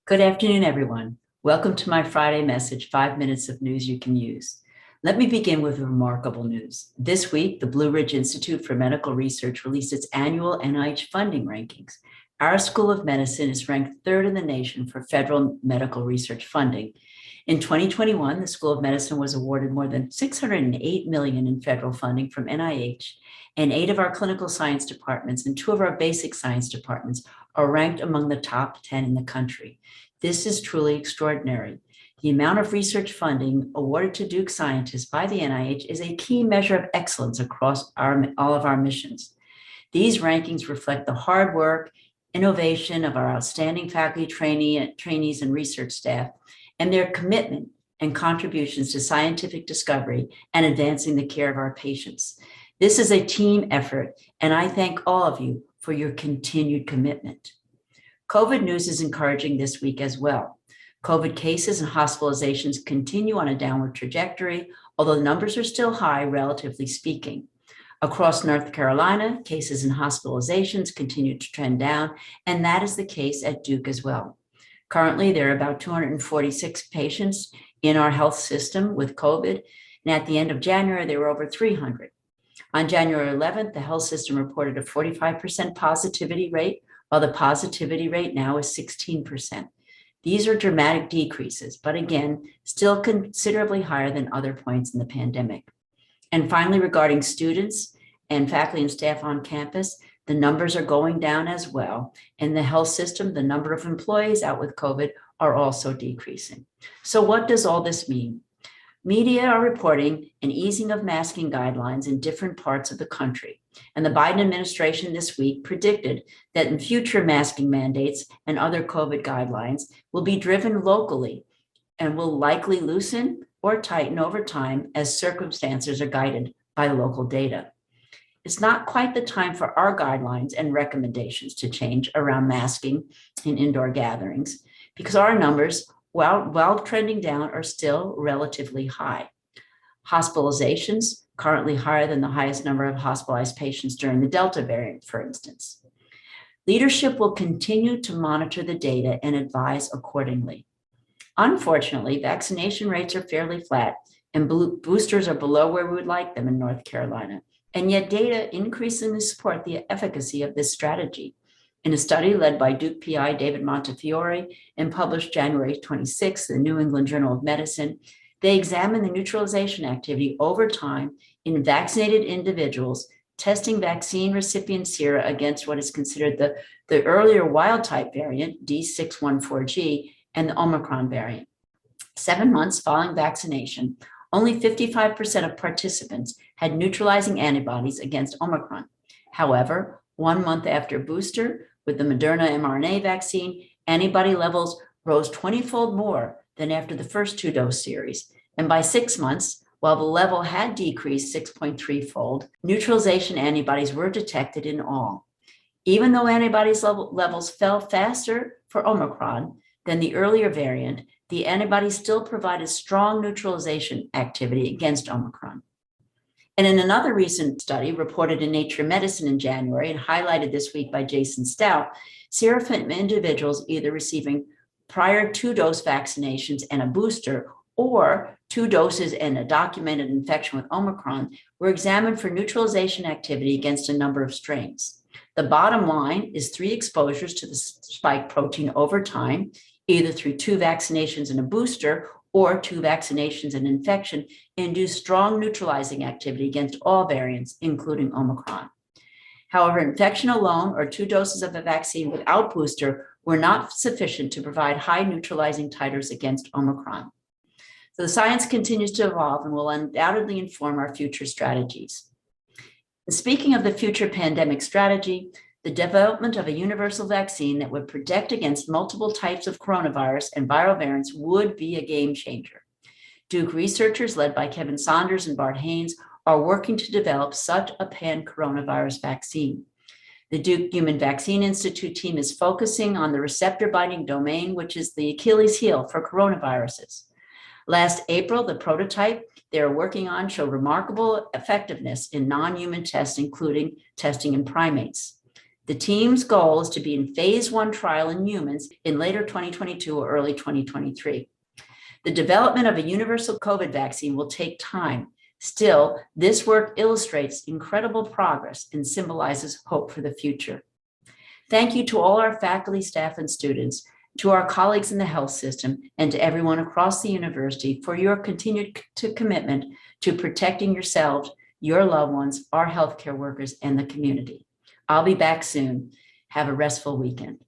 Good afternoon, everyone. Welcome to my Friday message, 5 minutes of news you can use. Let me begin with remarkable news. This week, the Blue Ridge Institute for Medical Research released its annual NIH funding rankings. Our School of Medicine is ranked third in the nation for federal medical research funding. In 2021, the School of Medicine was awarded more than $608 million in federal funding from NIH, and 8 of our clinical science departments and 2 of our basic science departments are ranked among the top 10 in the country. This is truly extraordinary. The amount of research funding awarded to Duke scientists by the NIH is a key measure of excellence across all of our missions. These rankings reflect the hard work, innovation of our outstanding faculty, trainees, and research staff, and their commitment and contributions to scientific discovery and advancing the care of our patients. This is a team effort, and I thank all of you for your continued commitment. COVID news is encouraging this week as well. COVID cases and hospitalizations continue on a downward trajectory, although the numbers are still high, relatively speaking. Across North Carolina, cases and hospitalizations continue to trend down, and that is the case at Duke as well. Currently, there are about 246 patients in our health system with COVID, and at the end of January, there were over 300. On January 11th, the health system reported a 45% positivity rate, while the positivity rate now is 16%. These are dramatic decreases, but again, still considerably higher than other points in the pandemic. And finally, regarding students and faculty and staff on campus, the numbers are going down as well. In the health system, the number of employees out with COVID are also decreasing. So what does all this mean? Media are reporting an easing of masking guidelines in different parts of the country. And the Biden administration this week predicted that in future masking mandates and other COVID guidelines will be driven locally and will likely loosen or tighten over time as circumstances are guided by local data. It's not quite the time for our guidelines and recommendations to change around masking in indoor gatherings because our numbers, while trending down, are still relatively high. Hospitalizations currently higher than the highest number of hospitalized patients during the Delta variant, for instance. Leadership will continue to monitor the data and advise accordingly. Unfortunately, vaccination rates are fairly flat and boosters are below where we would like them in North Carolina. And yet data increasingly support the efficacy of this strategy. In a study led by Duke PI David Montefiore and published January 26th in the New England Journal of Medicine, they examined the neutralization activity over time in vaccinated individuals testing vaccine recipient sera against what is considered the earlier wild type variant, D614G, and the Omicron variant. 7 months following vaccination, only 55% of participants had neutralizing antibodies against Omicron. However, 1 month after booster with the Moderna mRNA vaccine, antibody levels rose 20-fold more than after the first 2-dose series. And by 6 months, while the level had decreased 6.3-fold, neutralization antibodies were detected in all. Even though antibodies levels fell faster for Omicron than the earlier variant, the antibodies still provided strong neutralization activity against Omicron. And in another recent study reported in Nature Medicine in January and highlighted this week by Jason Stout, sera from individuals either receiving prior 2-dose vaccinations and a booster or 2 doses and a documented infection with Omicron were examined for neutralization activity against a number of strains. The bottom line is 3 exposures to the spike protein over time, either through 2 vaccinations and a booster or 2 vaccinations and infection, induced strong neutralizing activity against all variants, including Omicron. However, infection alone or 2 doses of the vaccine without booster were not sufficient to provide high neutralizing titers against Omicron. So the science continues to evolve and will undoubtedly inform our future strategies. And speaking of the future pandemic strategy, the development of a universal vaccine that would protect against multiple types of coronavirus and viral variants would be a game changer. Duke researchers led by Kevin Saunders and Bart Haynes are working to develop such a pan-coronavirus vaccine. The Duke Human Vaccine Institute team is focusing on the receptor binding domain, which is the Achilles heel for coronaviruses. Last April, the prototype they are working on showed remarkable effectiveness in non-human tests, including testing in primates. The team's goal is to be in phase 1 trial in humans in later 2022 or early 2023. The development of a universal COVID vaccine will take time. Still, this work illustrates incredible progress and symbolizes hope for the future. Thank you to all our faculty, staff, and students, to our colleagues in the health system, and to everyone across the university for your continued commitment to protecting yourselves, your loved ones, our healthcare workers, and the community. I'll be back soon. Have a restful weekend.